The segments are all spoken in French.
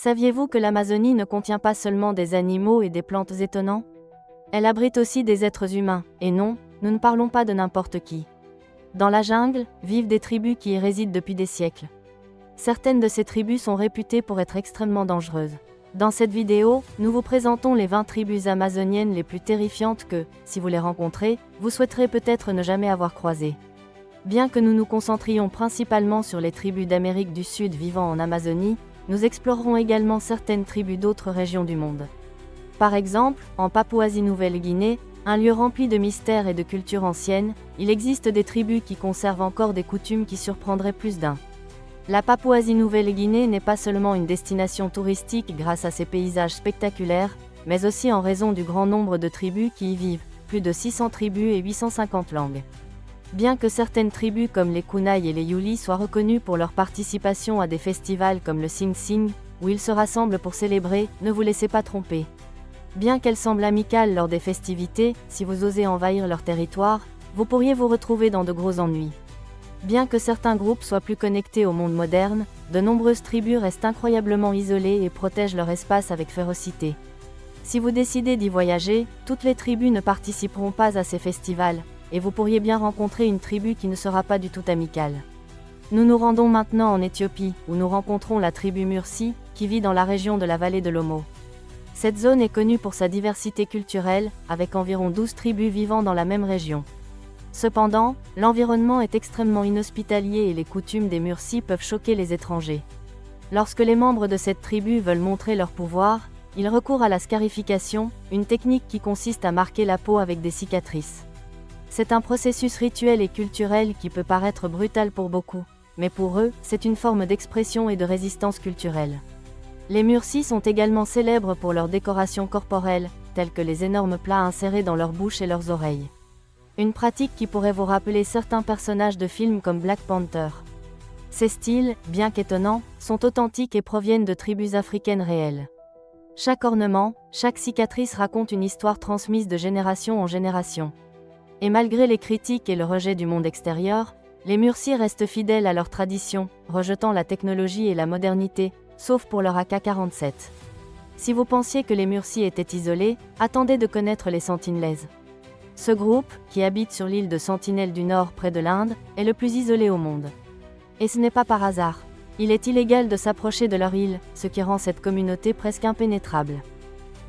Saviez-vous que l'Amazonie ne contient pas seulement des animaux et des plantes étonnants? Elle abrite aussi des êtres humains, et non, nous ne parlons pas de n'importe qui. Dans la jungle, vivent des tribus qui y résident depuis des siècles. Certaines de ces tribus sont réputées pour être extrêmement dangereuses. Dans cette vidéo, nous vous présentons les 20 tribus amazoniennes les plus terrifiantes que, si vous les rencontrez, vous souhaiterez peut-être ne jamais avoir croisées. Bien que nous nous concentrions principalement sur les tribus d'Amérique du Sud vivant en Amazonie, nous explorerons également certaines tribus d'autres régions du monde. Par exemple, en Papouasie-Nouvelle-Guinée, un lieu rempli de mystères et de cultures anciennes, il existe des tribus qui conservent encore des coutumes qui surprendraient plus d'un. La Papouasie-Nouvelle-Guinée n'est pas seulement une destination touristique grâce à ses paysages spectaculaires, mais aussi en raison du grand nombre de tribus qui y vivent, plus de 600 tribus et 850 langues. Bien que certaines tribus comme les Kunai et les Yuli soient reconnues pour leur participation à des festivals comme le Sing Sing, où ils se rassemblent pour célébrer, ne vous laissez pas tromper. Bien qu'elles semblent amicales lors des festivités, si vous osez envahir leur territoire, vous pourriez vous retrouver dans de gros ennuis. Bien que certains groupes soient plus connectés au monde moderne, de nombreuses tribus restent incroyablement isolées et protègent leur espace avec férocité. Si vous décidez d'y voyager, toutes les tribus ne participeront pas à ces festivals, et vous pourriez bien rencontrer une tribu qui ne sera pas du tout amicale. Nous nous rendons maintenant en Éthiopie, où nous rencontrons la tribu Mursi, qui vit dans la région de la vallée de l'Omo. Cette zone est connue pour sa diversité culturelle, avec environ 12 tribus vivant dans la même région. Cependant, l'environnement est extrêmement inhospitalier et les coutumes des Mursi peuvent choquer les étrangers. Lorsque les membres de cette tribu veulent montrer leur pouvoir, ils recourent à la scarification, une technique qui consiste à marquer la peau avec des cicatrices. C'est un processus rituel et culturel qui peut paraître brutal pour beaucoup, mais pour eux, c'est une forme d'expression et de résistance culturelle. Les Mursi sont également célèbres pour leurs décorations corporelles, telles que les énormes plats insérés dans leur bouche et leurs oreilles. Une pratique qui pourrait vous rappeler certains personnages de films comme Black Panther. Ces styles, bien qu'étonnants, sont authentiques et proviennent de tribus africaines réelles. Chaque ornement, chaque cicatrice raconte une histoire transmise de génération en génération. Et malgré les critiques et le rejet du monde extérieur, les Mursi restent fidèles à leurs traditions, rejetant la technologie et la modernité, sauf pour leur AK-47. Si vous pensiez que les Mursi étaient isolés, attendez de connaître les Sentinelaises. Ce groupe, qui habite sur l'île de Sentinelle du Nord près de l'Inde, est le plus isolé au monde. Et ce n'est pas par hasard. Il est illégal de s'approcher de leur île, ce qui rend cette communauté presque impénétrable.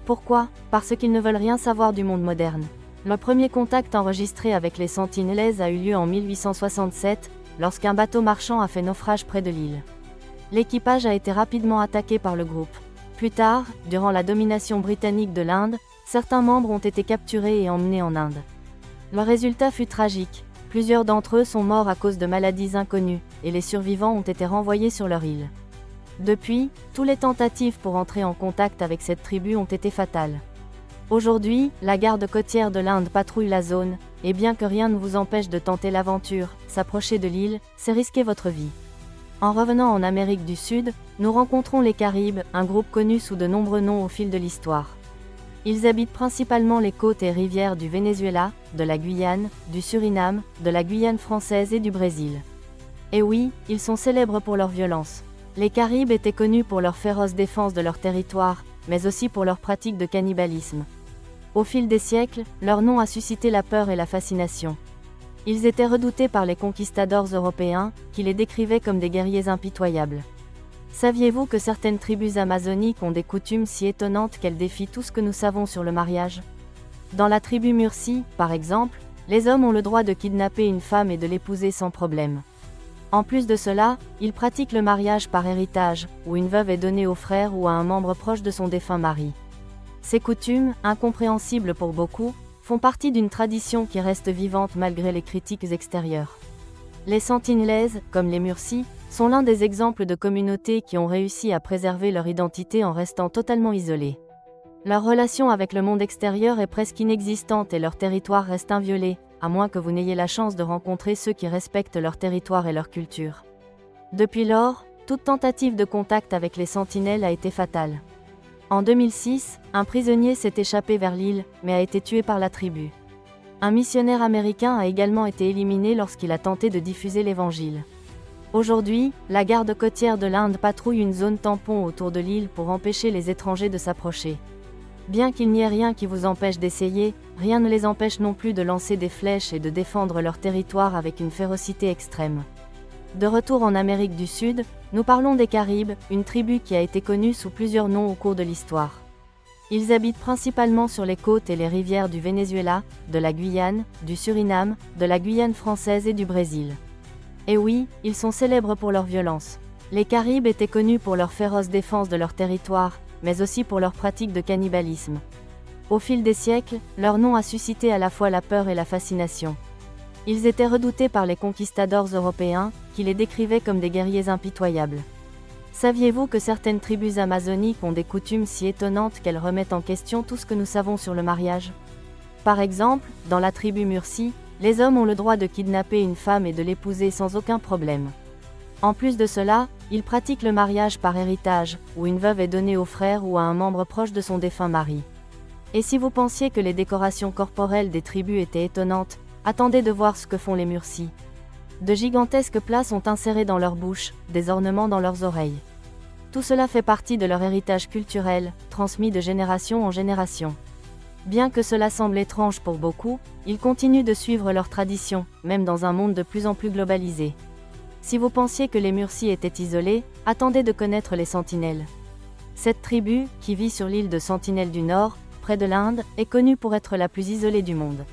Pourquoi? Parce qu'ils ne veulent rien savoir du monde moderne. Le premier contact enregistré avec les Sentinelaises a eu lieu en 1867, lorsqu'un bateau marchand a fait naufrage près de l'île. L'équipage a été rapidement attaqué par le groupe. Plus tard, durant la domination britannique de l'Inde, certains membres ont été capturés et emmenés en Inde. Le résultat fut tragique. Plusieurs d'entre eux sont morts à cause de maladies inconnues, et les survivants ont été renvoyés sur leur île. Depuis, toutes les tentatives pour entrer en contact avec cette tribu ont été fatales. Aujourd'hui, la garde côtière de l'Inde patrouille la zone, et bien que rien ne vous empêche de tenter l'aventure, s'approcher de l'île, c'est risquer votre vie. En revenant en Amérique du Sud, nous rencontrons les Caribes, un groupe connu sous de nombreux noms au fil de l'histoire. Ils habitent principalement les côtes et rivières du Venezuela, de la Guyane, du Suriname, de la Guyane française et du Brésil. Et oui, ils sont célèbres pour leur violence. Les Caribes étaient connus pour leur féroce défense de leur territoire, mais aussi pour leurs pratiques de cannibalisme. Au fil des siècles, leur nom a suscité la peur et la fascination. Ils étaient redoutés par les conquistadors européens, qui les décrivaient comme des guerriers impitoyables. Saviez-vous que certaines tribus amazoniques ont des coutumes si étonnantes qu'elles défient tout ce que nous savons sur le mariage? Dans la tribu Mursi, par exemple, les hommes ont le droit de kidnapper une femme et de l'épouser sans problème. En plus de cela, ils pratiquent le mariage par héritage, où une veuve est donnée au frère ou à un membre proche de son défunt mari. Ces coutumes, incompréhensibles pour beaucoup, font partie d'une tradition qui reste vivante malgré les critiques extérieures. Les Sentinelaises, comme les Mursi, sont l'un des exemples de communautés qui ont réussi à préserver leur identité en restant totalement isolées. Leur relation avec le monde extérieur est presque inexistante et leur territoire reste inviolé, à moins que vous n'ayez la chance de rencontrer ceux qui respectent leur territoire et leur culture. Depuis lors, toute tentative de contact avec les sentinelles a été fatale. En 2006, un prisonnier s'est échappé vers l'île, mais a été tué par la tribu. Un missionnaire américain a également été éliminé lorsqu'il a tenté de diffuser l'évangile. Aujourd'hui, la garde côtière de l'Inde patrouille une zone tampon autour de l'île pour empêcher les étrangers de s'approcher. Bien qu'il n'y ait rien qui vous empêche d'essayer, rien ne les empêche non plus de lancer des flèches et de défendre leur territoire avec une férocité extrême. De retour en Amérique du Sud, nous parlons des Caribes, une tribu qui a été connue sous plusieurs noms au cours de l'histoire. Ils habitent principalement sur les côtes et les rivières du Venezuela, de la Guyane, du Suriname, de la Guyane française et du Brésil. Et oui, ils sont célèbres pour leur violence. Les Caribes étaient connus pour leur féroce défense de leur territoire, mais aussi pour leur pratique de cannibalisme. Au fil des siècles, leur nom a suscité à la fois la peur et la fascination. Ils étaient redoutés par les conquistadors européens, qui les décrivaient comme des guerriers impitoyables. Saviez-vous que certaines tribus amazoniques ont des coutumes si étonnantes qu'elles remettent en question tout ce que nous savons sur le mariage? Par exemple, dans la tribu Mursi, les hommes ont le droit de kidnapper une femme et de l'épouser sans aucun problème. En plus de cela, ils pratiquent le mariage par héritage, où une veuve est donnée au frère ou à un membre proche de son défunt mari. Et si vous pensiez que les décorations corporelles des tribus étaient étonnantes, attendez de voir ce que font les Mursi. De gigantesques plats sont insérés dans leur bouche, des ornements dans leurs oreilles. Tout cela fait partie de leur héritage culturel, transmis de génération en génération. Bien que cela semble étrange pour beaucoup, ils continuent de suivre leurs traditions, même dans un monde de plus en plus globalisé. Si vous pensiez que les Mursi étaient isolés, attendez de connaître les Sentinelles. Cette tribu, qui vit sur l'île de Sentinelle du Nord, près de l'Inde, est connue pour être la plus isolée du monde.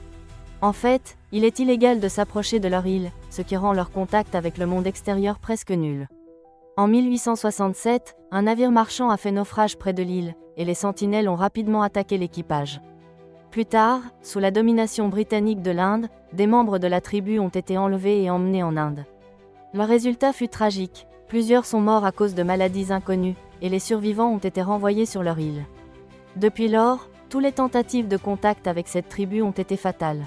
En fait, il est illégal de s'approcher de leur île, ce qui rend leur contact avec le monde extérieur presque nul. En 1867, un navire marchand a fait naufrage près de l'île, et les sentinelles ont rapidement attaqué l'équipage. Plus tard, sous la domination britannique de l'Inde, des membres de la tribu ont été enlevés et emmenés en Inde. Le résultat fut tragique, plusieurs sont morts à cause de maladies inconnues, et les survivants ont été renvoyés sur leur île. Depuis lors, toutes les tentatives de contact avec cette tribu ont été fatales.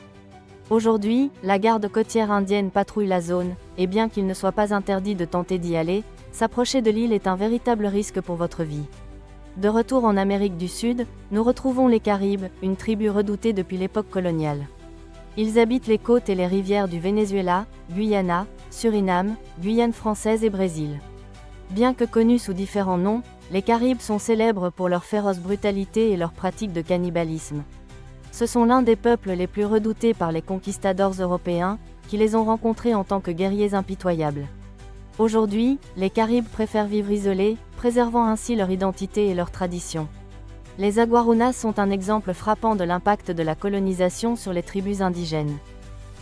Aujourd'hui, la garde côtière indienne patrouille la zone, et bien qu'il ne soit pas interdit de tenter d'y aller, s'approcher de l'île est un véritable risque pour votre vie. De retour en Amérique du Sud, nous retrouvons les Caribes, une tribu redoutée depuis l'époque coloniale. Ils habitent les côtes et les rivières du Venezuela, Guyana, Suriname, Guyane française et Brésil. Bien que connus sous différents noms, les Caribes sont célèbres pour leur féroce brutalité et leur pratique de cannibalisme. Ce sont l'un des peuples les plus redoutés par les conquistadors européens, qui les ont rencontrés en tant que guerriers impitoyables. Aujourd'hui, les Caribes préfèrent vivre isolés, préservant ainsi leur identité et leurs traditions. Les Aguarunas sont un exemple frappant de l'impact de la colonisation sur les tribus indigènes.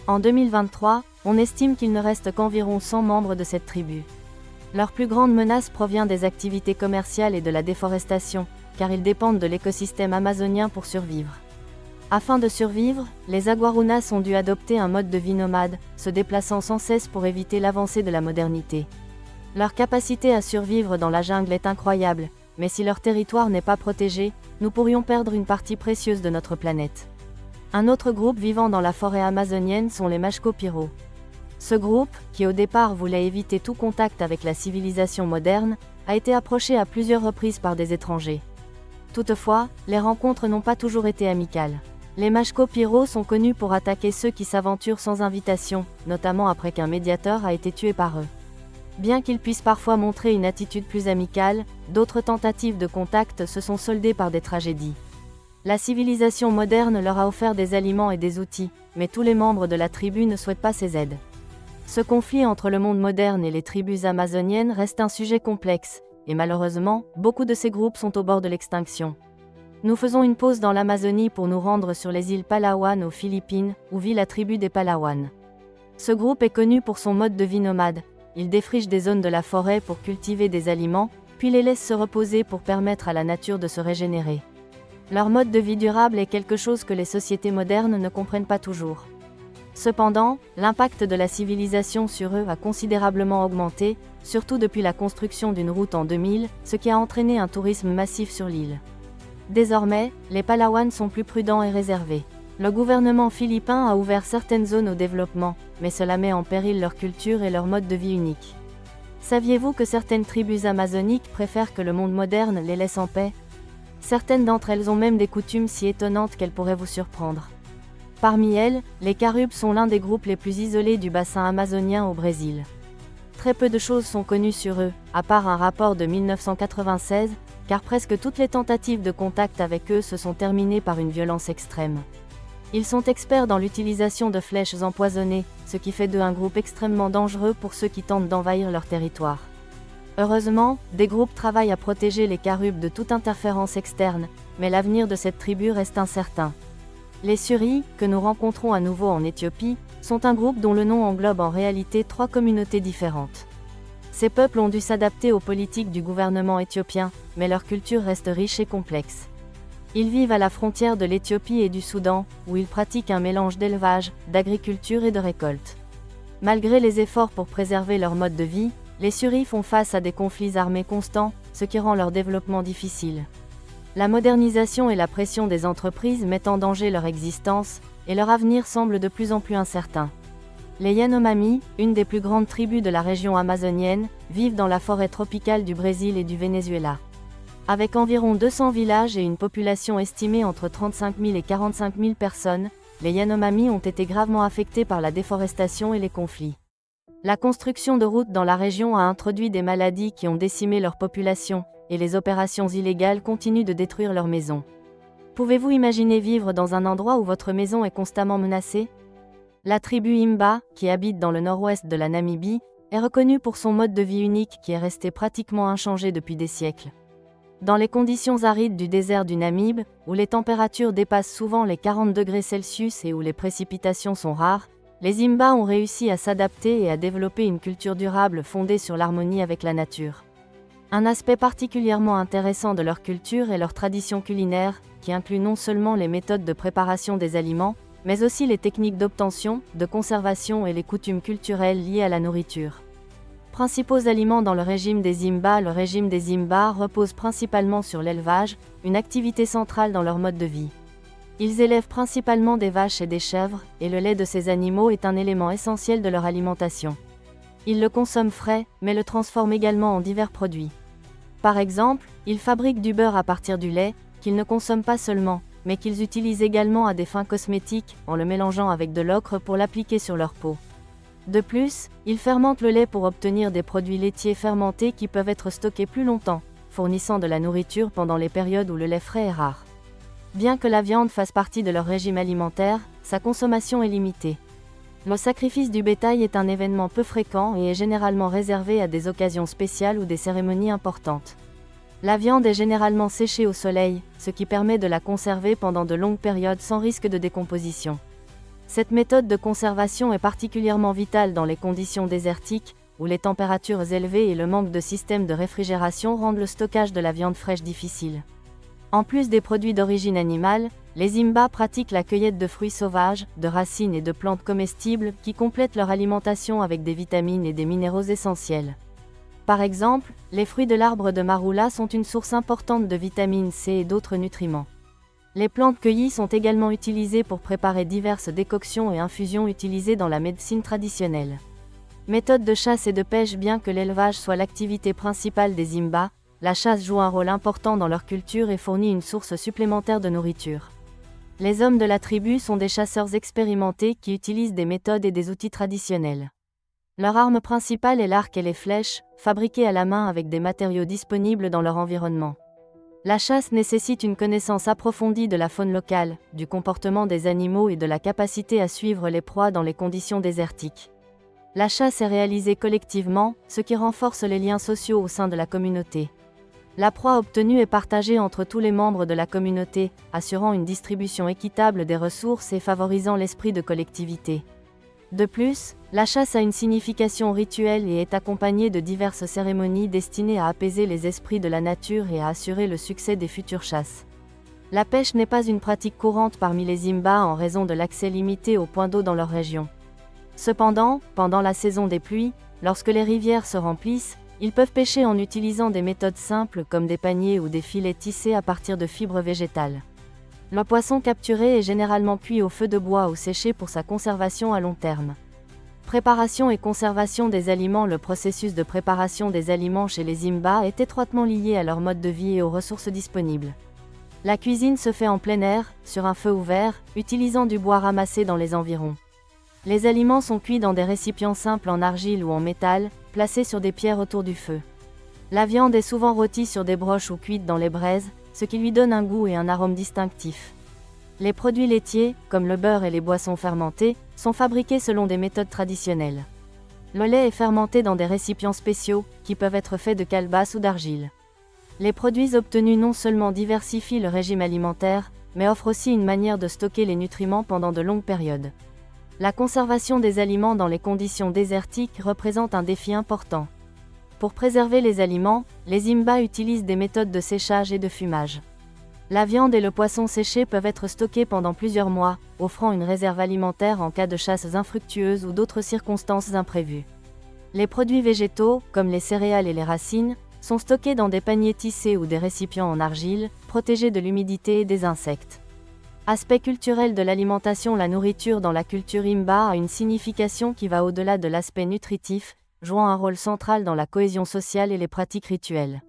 En 2023, on estime qu'il ne reste qu'environ 100 membres de cette tribu. Leur plus grande menace provient des activités commerciales et de la déforestation, car ils dépendent de l'écosystème amazonien pour survivre. Afin de survivre, les Aguarunas ont dû adopter un mode de vie nomade, se déplaçant sans cesse pour éviter l'avancée de la modernité. Leur capacité à survivre dans la jungle est incroyable, mais si leur territoire n'est pas protégé, nous pourrions perdre une partie précieuse de notre planète. Un autre groupe vivant dans la forêt amazonienne sont les Mashco-Piro. Ce groupe, qui au départ voulait éviter tout contact avec la civilisation moderne, a été approché à plusieurs reprises par des étrangers. Toutefois, les rencontres n'ont pas toujours été amicales. Les Mashco-Piro sont connus pour attaquer ceux qui s'aventurent sans invitation, notamment après qu'un médiateur a été tué par eux. Bien qu'ils puissent parfois montrer une attitude plus amicale, d'autres tentatives de contact se sont soldées par des tragédies. La civilisation moderne leur a offert des aliments et des outils, mais tous les membres de la tribu ne souhaitent pas ces aides. Ce conflit entre le monde moderne et les tribus amazoniennes reste un sujet complexe, et malheureusement, beaucoup de ces groupes sont au bord de l'extinction. Nous faisons une pause dans l'Amazonie pour nous rendre sur les îles Palawan aux Philippines, où vit la tribu des Palawan. Ce groupe est connu pour son mode de vie nomade. Il défriche des zones de la forêt pour cultiver des aliments, puis les laisse se reposer pour permettre à la nature de se régénérer. Leur mode de vie durable est quelque chose que les sociétés modernes ne comprennent pas toujours. Cependant, l'impact de la civilisation sur eux a considérablement augmenté, surtout depuis la construction d'une route en 2000, ce qui a entraîné un tourisme massif sur l'île. Désormais, les Palawan sont plus prudents et réservés. Le gouvernement philippin a ouvert certaines zones au développement, mais cela met en péril leur culture et leur mode de vie unique. Saviez-vous que certaines tribus amazoniques préfèrent que le monde moderne les laisse en paix? Certaines d'entre elles ont même des coutumes si étonnantes qu'elles pourraient vous surprendre. Parmi elles, les Caribes sont l'un des groupes les plus isolés du bassin amazonien au Brésil. Très peu de choses sont connues sur eux, à part un rapport de 1996, car presque toutes les tentatives de contact avec eux se sont terminées par une violence extrême. Ils sont experts dans l'utilisation de flèches empoisonnées, ce qui fait d'eux un groupe extrêmement dangereux pour ceux qui tentent d'envahir leur territoire. Heureusement, des groupes travaillent à protéger les Karubes de toute interférence externe, mais l'avenir de cette tribu reste incertain. Les Suris, que nous rencontrons à nouveau en Éthiopie, sont un groupe dont le nom englobe en réalité 3 communautés différentes. Ces peuples ont dû s'adapter aux politiques du gouvernement éthiopien, mais leur culture reste riche et complexe. Ils vivent à la frontière de l'Éthiopie et du Soudan, où ils pratiquent un mélange d'élevage, d'agriculture et de récolte. Malgré les efforts pour préserver leur mode de vie, les Suris font face à des conflits armés constants, ce qui rend leur développement difficile. La modernisation et la pression des entreprises mettent en danger leur existence, et leur avenir semble de plus en plus incertain. Les Yanomami, une des plus grandes tribus de la région amazonienne, vivent dans la forêt tropicale du Brésil et du Venezuela. Avec environ 200 villages et une population estimée entre 35 000 et 45 000 personnes, les Yanomami ont été gravement affectés par la déforestation et les conflits. La construction de routes dans la région a introduit des maladies qui ont décimé leur population, et les opérations illégales continuent de détruire leurs maisons. Pouvez-vous imaginer vivre dans un endroit où votre maison est constamment menacée ? La tribu Imba, qui habite dans le nord-ouest de la Namibie, est reconnue pour son mode de vie unique qui est resté pratiquement inchangé depuis des siècles. Dans les conditions arides du désert du Namibe, où les températures dépassent souvent les 40 degrés Celsius et où les précipitations sont rares, les Imba ont réussi à s'adapter et à développer une culture durable fondée sur l'harmonie avec la nature. Un aspect particulièrement intéressant de leur culture est leur tradition culinaire, qui inclut non seulement les méthodes de préparation des aliments, mais aussi les techniques d'obtention, de conservation et les coutumes culturelles liées à la nourriture. Principaux aliments dans le régime des Imba. Le régime des Imba repose principalement sur l'élevage, une activité centrale dans leur mode de vie. Ils élèvent principalement des vaches et des chèvres, et le lait de ces animaux est un élément essentiel de leur alimentation. Ils le consomment frais, mais le transforment également en divers produits. Par exemple, ils fabriquent du beurre à partir du lait, qu'ils ne consomment pas seulement, mais qu'ils utilisent également à des fins cosmétiques, en le mélangeant avec de l'ocre pour l'appliquer sur leur peau. De plus, ils fermentent le lait pour obtenir des produits laitiers fermentés qui peuvent être stockés plus longtemps, fournissant de la nourriture pendant les périodes où le lait frais est rare. Bien que la viande fasse partie de leur régime alimentaire, sa consommation est limitée. Le sacrifice du bétail est un événement peu fréquent et est généralement réservé à des occasions spéciales ou des cérémonies importantes. La viande est généralement séchée au soleil, ce qui permet de la conserver pendant de longues périodes sans risque de décomposition. Cette méthode de conservation est particulièrement vitale dans les conditions désertiques, où les températures élevées et le manque de système de réfrigération rendent le stockage de la viande fraîche difficile. En plus des produits d'origine animale, les Imba pratiquent la cueillette de fruits sauvages, de racines et de plantes comestibles qui complètent leur alimentation avec des vitamines et des minéraux essentiels. Par exemple, les fruits de l'arbre de marula sont une source importante de vitamine C et d'autres nutriments. Les plantes cueillies sont également utilisées pour préparer diverses décoctions et infusions utilisées dans la médecine traditionnelle. Méthode de chasse et de pêche. Bien que l'élevage soit l'activité principale des Imba, la chasse joue un rôle important dans leur culture et fournit une source supplémentaire de nourriture. Les hommes de la tribu sont des chasseurs expérimentés qui utilisent des méthodes et des outils traditionnels. Leur arme principale est l'arc et les flèches, fabriquées à la main avec des matériaux disponibles dans leur environnement. La chasse nécessite une connaissance approfondie de la faune locale, du comportement des animaux et de la capacité à suivre les proies dans les conditions désertiques. La chasse est réalisée collectivement, ce qui renforce les liens sociaux au sein de la communauté. La proie obtenue est partagée entre tous les membres de la communauté, assurant une distribution équitable des ressources et favorisant l'esprit de collectivité. De plus, la chasse a une signification rituelle et est accompagnée de diverses cérémonies destinées à apaiser les esprits de la nature et à assurer le succès des futures chasses. La pêche n'est pas une pratique courante parmi les Imba en raison de l'accès limité aux points d'eau dans leur région. Cependant, pendant la saison des pluies, lorsque les rivières se remplissent, ils peuvent pêcher en utilisant des méthodes simples comme des paniers ou des filets tissés à partir de fibres végétales. Le poisson capturé est généralement cuit au feu de bois ou séché pour sa conservation à long terme. Préparation et conservation des aliments. Le processus de préparation des aliments chez les Imba est étroitement lié à leur mode de vie et aux ressources disponibles. La cuisine se fait en plein air, sur un feu ouvert, utilisant du bois ramassé dans les environs. Les aliments sont cuits dans des récipients simples en argile ou en métal, placés sur des pierres autour du feu. La viande est souvent rôtie sur des broches ou cuite dans les braises, ce qui lui donne un goût et un arôme distinctifs. Les produits laitiers, comme le beurre et les boissons fermentées, sont fabriqués selon des méthodes traditionnelles. Le lait est fermenté dans des récipients spéciaux, qui peuvent être faits de calebasse ou d'argile. Les produits obtenus non seulement diversifient le régime alimentaire, mais offrent aussi une manière de stocker les nutriments pendant de longues périodes. La conservation des aliments dans les conditions désertiques représente un défi important. Pour préserver les aliments, les Imba utilisent des méthodes de séchage et de fumage. La viande et le poisson séché peuvent être stockés pendant plusieurs mois, offrant une réserve alimentaire en cas de chasses infructueuses ou d'autres circonstances imprévues. Les produits végétaux, comme les céréales et les racines, sont stockés dans des paniers tissés ou des récipients en argile, protégés de l'humidité et des insectes. Aspect culturel de l'alimentation. La nourriture dans la culture Imba a une signification qui va au-delà de l'aspect nutritif, jouant un rôle central dans la cohésion sociale et les pratiques rituelles.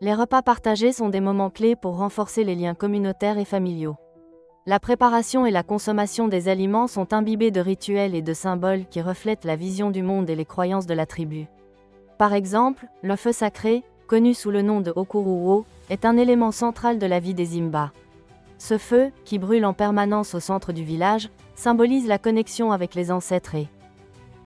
Les repas partagés sont des moments clés pour renforcer les liens communautaires et familiaux. La préparation et la consommation des aliments sont imbibés de rituels et de symboles qui reflètent la vision du monde et les croyances de la tribu. Par exemple, le feu sacré, connu sous le nom de Okuruwo, est un élément central de la vie des Imba. Ce feu, qui brûle en permanence au centre du village, symbolise la connexion avec les ancêtres et,